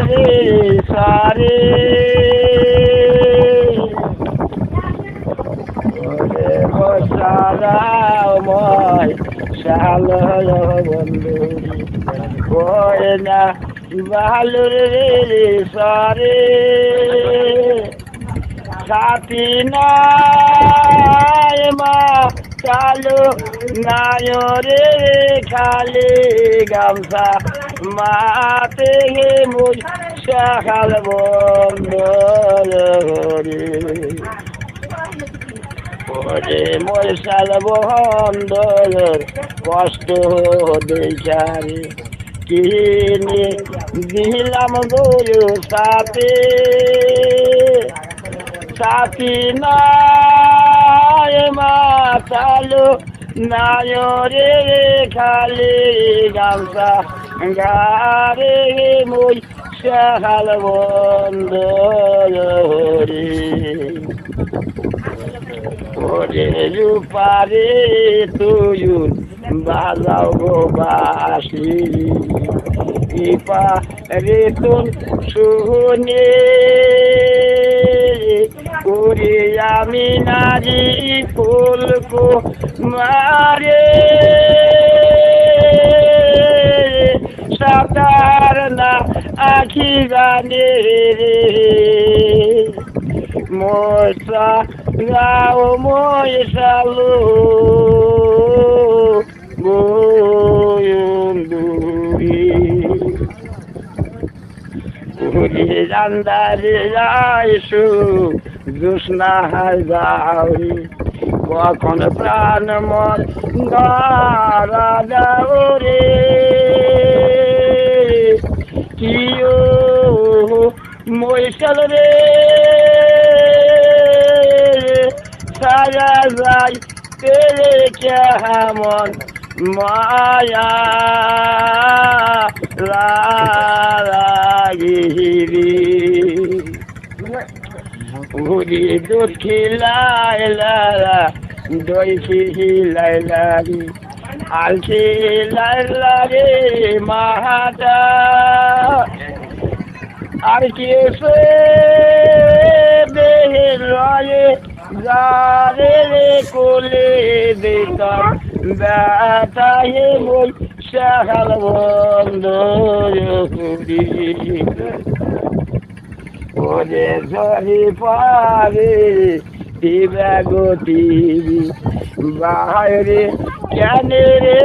রে সারে সারাময় শাল বন্ধু ওরে না ভালো রে সারে সাথী নাই মা চালো নাই রে খালি গামছা মাতে মুই শাল বন্ধু ওরে মোর শাল বন্ধু কষ্ট দেখারে কিনে দিলাম গরু সাথে সাথী নাই মা চালো নাই রে খালি গামছা গারে মই শাল বন্ধু ওরে রূপারে তুই বাজাও গো বাসি ইপা রে তুন শুনে ওরে আমি নারী ফুল কো মারে সাতার না আখি গানে রে মোসা গাও মই শালো গোয়ন্দুরি ওরে জান্দারে যাইসু জোসনা যাওরি কখন প্রাণ মন গারা যাও রে কিও মৈশাল রে সারা যাই তেরে কেমন মায়া লাগিরি ঘুরি দুধ খিলাই লালা দই খিলাই লাগি আল খিলাই লাগে মাহাটা আর কেসে দেহে রয়ে যারে কোলে দিতাম ব্যথায়ে মই শাল বন্ধু ওরে ঝরি পারে দিবা গতি বাইরে কেন রে